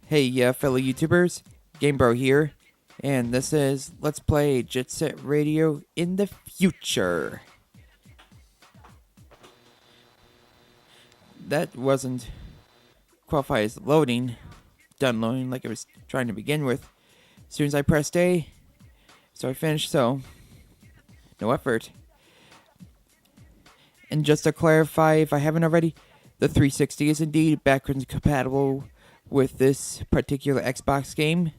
Hey, fellow YouTubers, GameBro here, and this is Let's Play Jet Set Radio in the future. That wasn't qualify as loading, done loading like I was trying to begin with. As soon as I pressed A, so I finished, so no effort. And just to clarify, if I haven't already, the 360 is indeed backwards compatible with this particular Xbox game.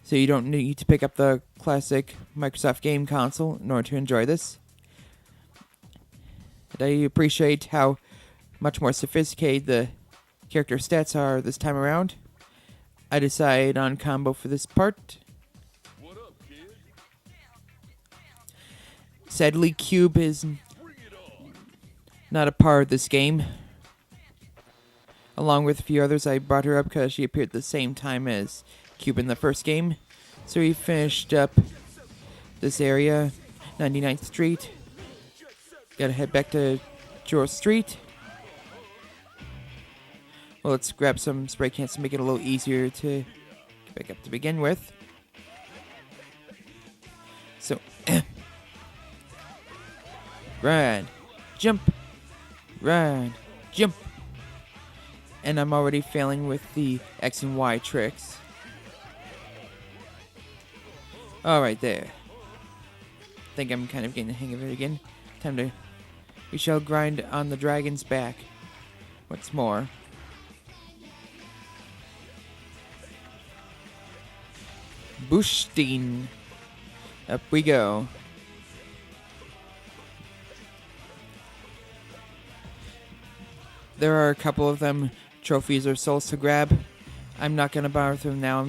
So you don't need to pick up the classic Microsoft game console in order to enjoy this. And I appreciate how much more sophisticated the character stats are this time around. I decided on combo for this part. What up, kid? Sadly, Cube is not a part of this game. Along with a few others, I brought her up because she appeared at the same time as Cube in the first game. So we finished up this area, 99th Street. Gotta head back to George Street. Well, let's grab some spray cans to make it a little easier to get back up to begin with. So, run, jump, run, jump. And I'm already failing with the X and Y tricks. Alright, there. Think I'm kind of getting the hang of it again. We shall grind on the dragon's back. What's more. Bushstein. Up we go. There are a couple of them trophies or souls to grab. I'm not going to bother with them now.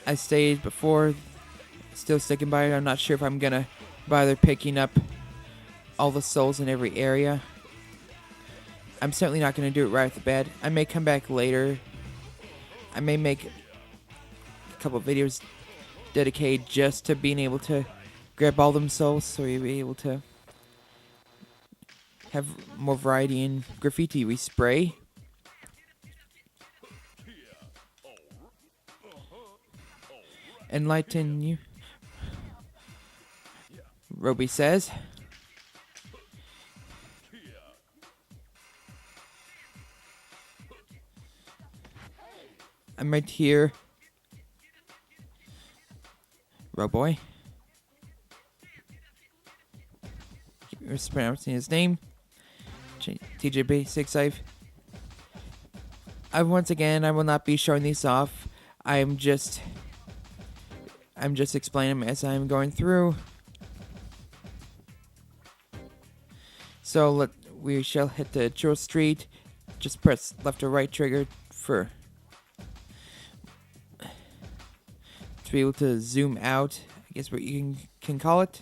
I stated before, still sticking by it. I'm not sure if I'm going to bother picking up all the souls in every area. I'm certainly not going to do it right off the bat. I may come back later. I may make a couple of videos dedicated just to being able to grab all them souls, so you'll be able to have more variety in graffiti we spray. Enlighten you, Roby says. I'm right here. Roboy. Keep mispronouncing his name. TJ Basics. Once again, I will not be showing these off. I'm just explaining them as I'm going through. So we shall hit the George Street. Just press left or right trigger to be able to zoom out. I guess what you can call it.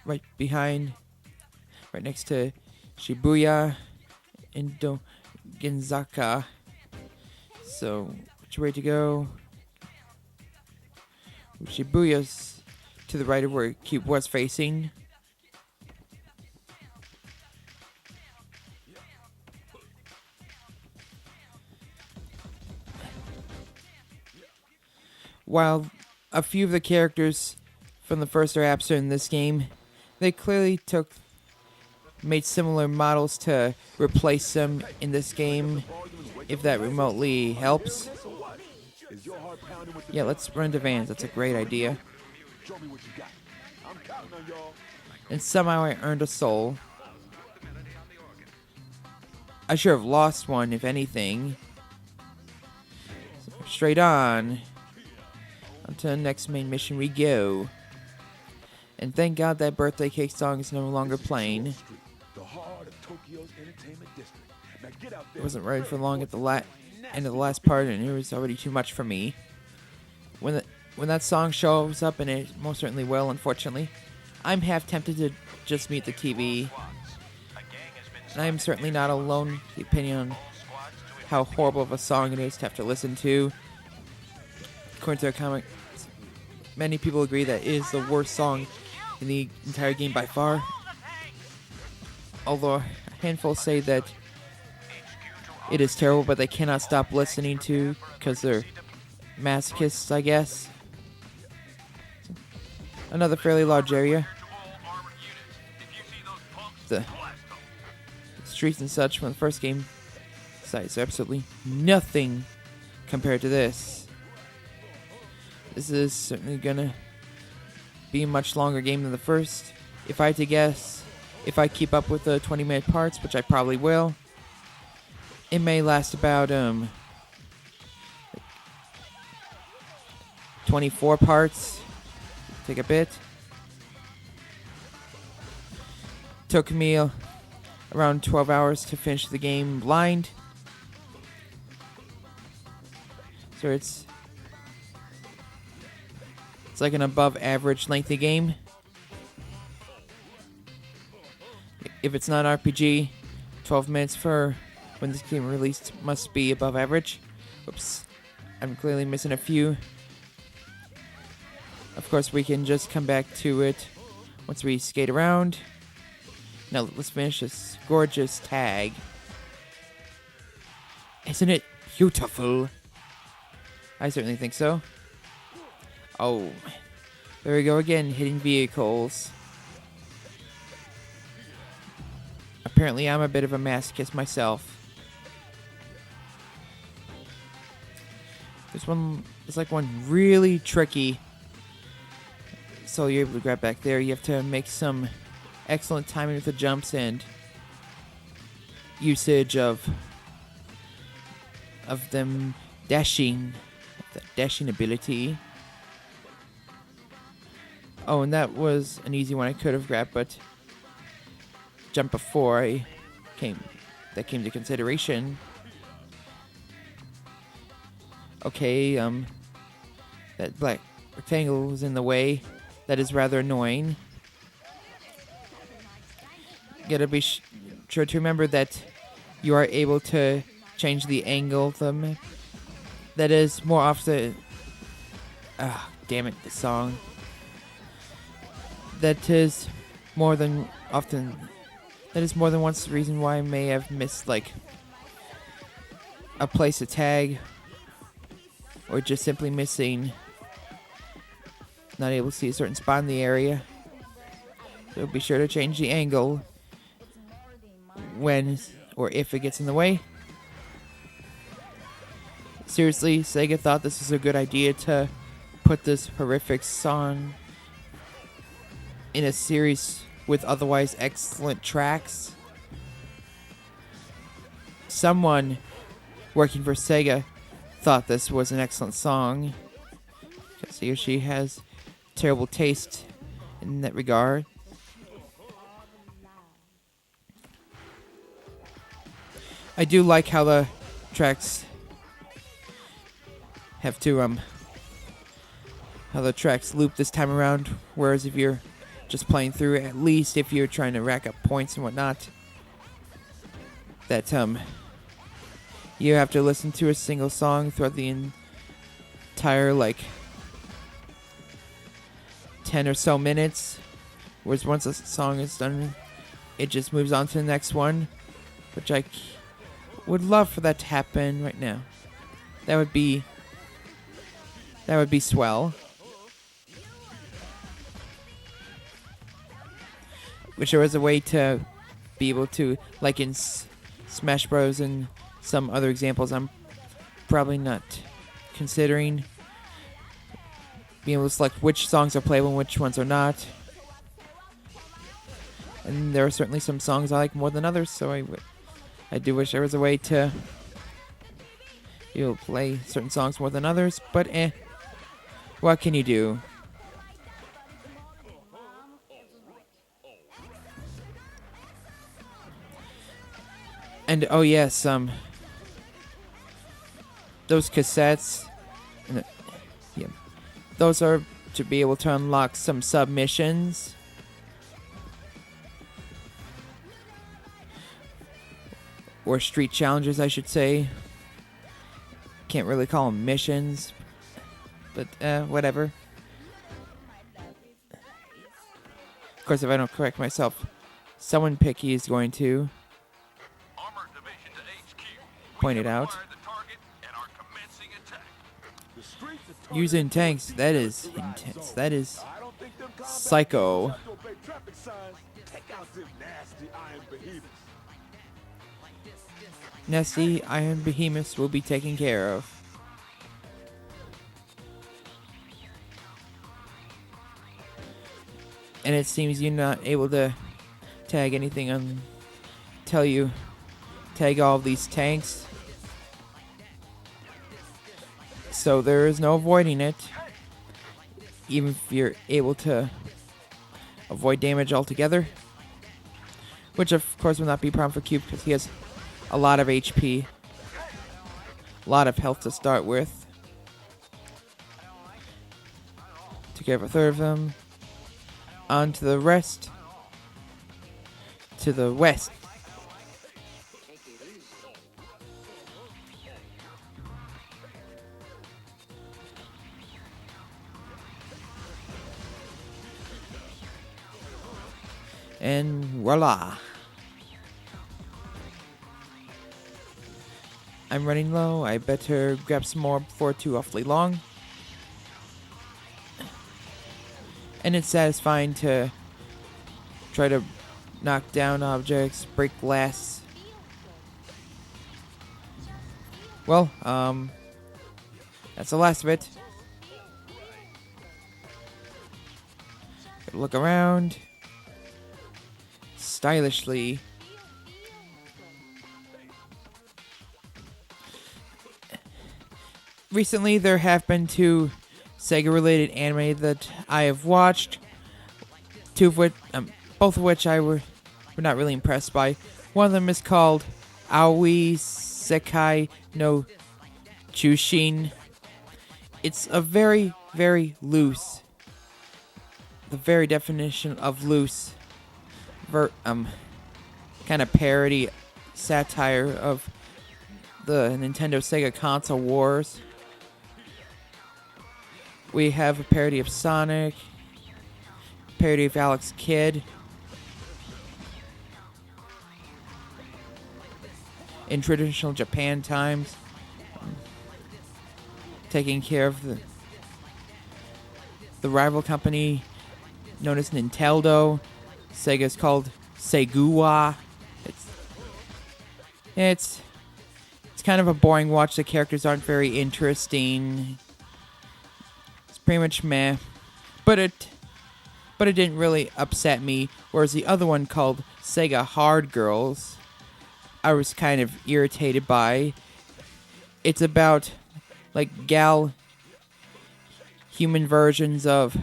Right next to Shibuya and Genzaka. So, which way to go? Shibuya's to the right of where Cube was facing. While a few of the characters from the first are absent in this game, they clearly made similar models to replace them in this game, if that remotely helps. Yeah, let's run to Vans. That's a great idea. And somehow I earned a soul. I should have lost one, if anything. So straight on. To the next main mission we go. And thank God that birthday cake song is no longer playing. I wasn't ready for long at the end of the last part, and it was already too much for me. When that song shows up, and it most certainly will, unfortunately, I'm half tempted to just mute the TV. And I am certainly not alone in the opinion on how horrible of a song it is to have to listen to. According to a comic, many people agree that it is the worst song in the entire game by far. Although a handful say that it is terrible, but they cannot stop listening to because they're masochists, I guess. Another fairly large area. The streets and such from the first game size are absolutely nothing compared to this. This is certainly gonna be a much longer game than the first. If I had to guess, if I keep up with the 20-minute parts, which I probably will, it may last about 24 parts. Take a bit. Took me around 12 hours to finish the game blind. So it's like an above average lengthy game. If it's not RPG, 12 minutes for when this game released must be above average. Oops, I'm clearly missing a few. Of course, we can just come back to it once we skate around. Now, let's finish this gorgeous tag. Isn't it beautiful? I certainly think so. Oh, there we go again, hitting vehicles. Apparently, I'm a bit of a masochist myself. There's like one really tricky. So you're able to grab back there. You have to make some excellent timing with the jumps and usage of them dashing, that dashing ability. Oh, and that was an easy one I could have grabbed, but jump before that came to consideration. Okay, that black rectangle was in the way. That is rather annoying. Gotta be sure to remember that you are able to change the angle of them. That is more often. Damn it, the song. That is more than often. That is more than once the reason why I may have missed, like, a place to tag, or just simply missing, not able to see a certain spot in the area. So be sure to change the angle when or if it gets in the way. Seriously, Sega thought this was a good idea to put this horrific song in a series with otherwise excellent tracks. Someone working for Sega thought this was an excellent song, because he or she has terrible taste in that regard. I do like how the tracks have to how the tracks loop this time around, whereas if you're just playing through, at least if you're trying to rack up points and whatnot, that you have to listen to a single song throughout the entire, like, 10 or so minutes, whereas once a song is done, it just moves on to the next one, which I would love for that to happen right now. That would be swell. Wish there was a way to be able to, like in Smash Bros. And some other examples I'm probably not considering, being able to select which songs are playable and which ones are not. And there are certainly some songs I like more than others, so I do wish there was a way to play certain songs more than others, but what can you do? And oh yes, those cassettes, those are to be able to unlock some submissions. Or street challenges, I should say. Can't really call them missions, but whatever. Of course, if I don't correct myself, someone picky is going to. Armor division to HQ. pointed out. Acquired the target and are commencing attack. The streets is turning Using into tanks, that is civilized intense. zone. That is I don't think them combat psycho. vehicles have to obey traffic signs. Take out them nasty iron behemoths. Nesty Iron Behemoths will be taken care of. And it seems you're not able to tag anything until you tag all of these tanks. So there is no avoiding it. Even if you're able to avoid damage altogether. Which of course will not be a problem for Cube because he has a lot of HP. A lot of health to start with. Took care of a third of them. On to the rest. To the west. And voila. I'm running low. I better grab some more before too awfully long. And it's satisfying to try to knock down objects, break glass. Well, that's the last of it. Gotta look around. Stylishly. Recently, there have been two Sega-related anime that I have watched. Two of which, both of which I were not really impressed by. One of them is called Aoi Sekai no Chushin. It's a very, very loose. The very definition of loose. Kind of parody satire of the Nintendo Sega console wars. We have a parody of Sonic, parody of Alex Kidd. In traditional Japan times, taking care of the rival company known as Nintendo. Sega's called Segua. It's kind of a boring watch. The characters aren't very interesting. It's pretty much meh. But it didn't really upset me. Whereas the other one called Sega Hard Girls, I was kind of irritated by. It's about like gal human versions of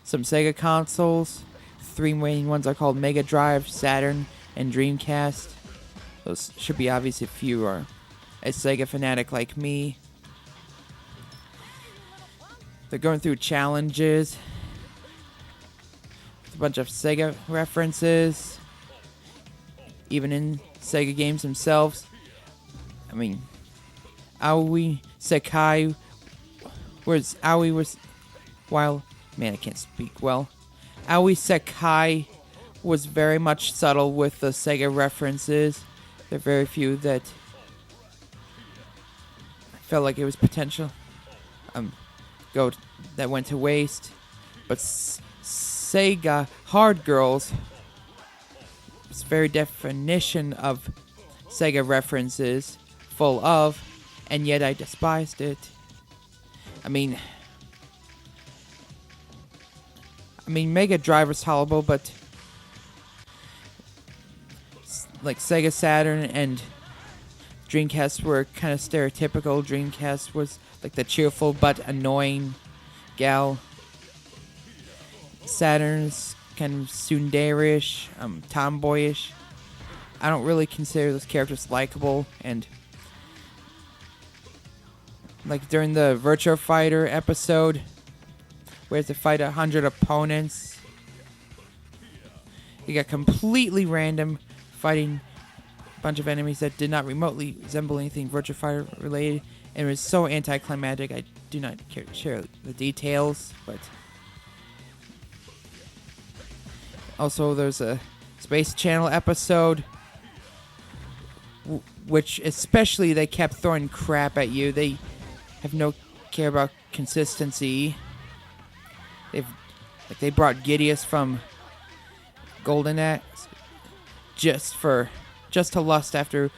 some Sega consoles. Three main ones are called Mega Drive, Saturn, and Dreamcast. Those should be obvious if you are a Sega fanatic like me. They're going through challenges with a bunch of Sega references, even in Sega games themselves. I mean, Aoi Sekai, whereas Aoi was, while, man, I can't speak well. Aoi Sekai was very much subtle with the Sega references. There are very few that felt like it was potential that went to waste. But Sega Hard Girls, its very definition of Sega references, full of, and yet I despised it. I mean, Mega Drive was tolerable, but like Sega Saturn and Dreamcast were kind of stereotypical. Dreamcast was like the cheerful but annoying gal. Saturn's kind of tsundere-ish, tomboyish. I don't really consider those characters likable, and like during the Virtua Fighter episode, where to fight 100 opponents, you got completely random fighting a bunch of enemies that did not remotely resemble anything Virtua Fighter related, and it was so anticlimactic. I do not care to share the details, but also there's a Space Channel episode which especially they kept throwing crap at you. They have no care about consistency. They brought Gideus from Golden Axe just to lust after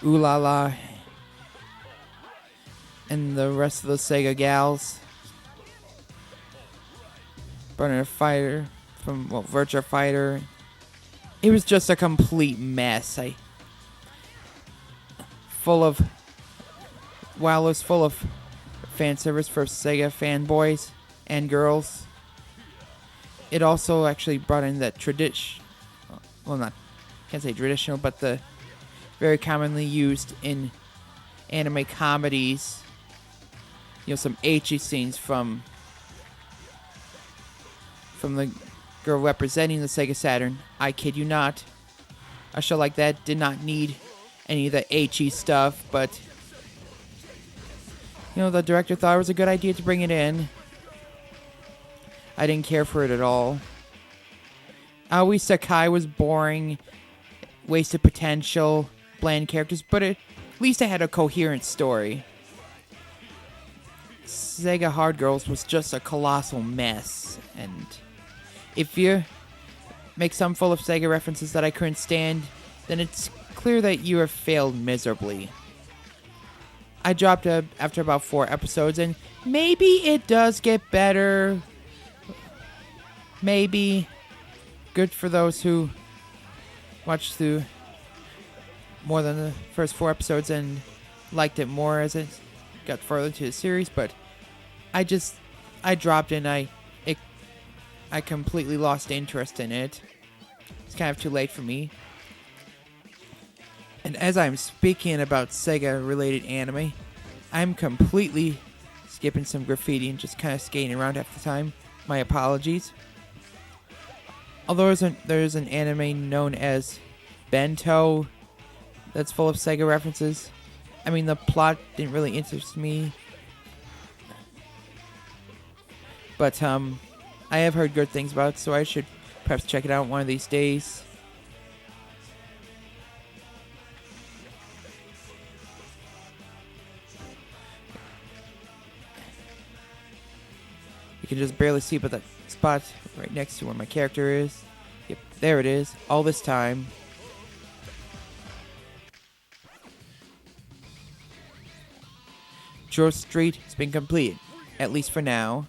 Ulala and the rest of the Sega gals. Brought in a fighter from Virtua Fighter. It was just a complete mess. While it was full of fan service for Sega fanboys and girls, it also actually brought in that can't say traditional, but the very commonly used in anime comedies, some ecchi scenes from the girl representing the Sega Saturn. I kid you not. A show like that did not need any of the ecchi stuff, but the director thought it was a good idea to bring it in. I didn't care for it at all. Aoi Sakai was boring, wasted potential, bland characters, but at least it had a coherent story. Sega Hard Girls was just a colossal mess, and if you make some full of Sega references that I couldn't stand, then it's clear that you have failed miserably. I dropped after about 4 episodes, and maybe it does get better. Maybe. Good for those who watched through more than the first 4 episodes and liked it more as it got further into the series, but I dropped and I completely lost interest in it. It's kind of too late for me. And as I'm speaking about Sega-related anime, I'm completely skipping some graffiti and just kind of skating around half the time. My apologies. Although there's an anime known as Bento that's full of Sega references. I mean, the plot didn't really interest me. But I have heard good things about it, so I should perhaps check it out one of these days. You can just barely see but that spot right next to where my character is. Yep, there it is. All this time. Churro Street has been completed, at least for now.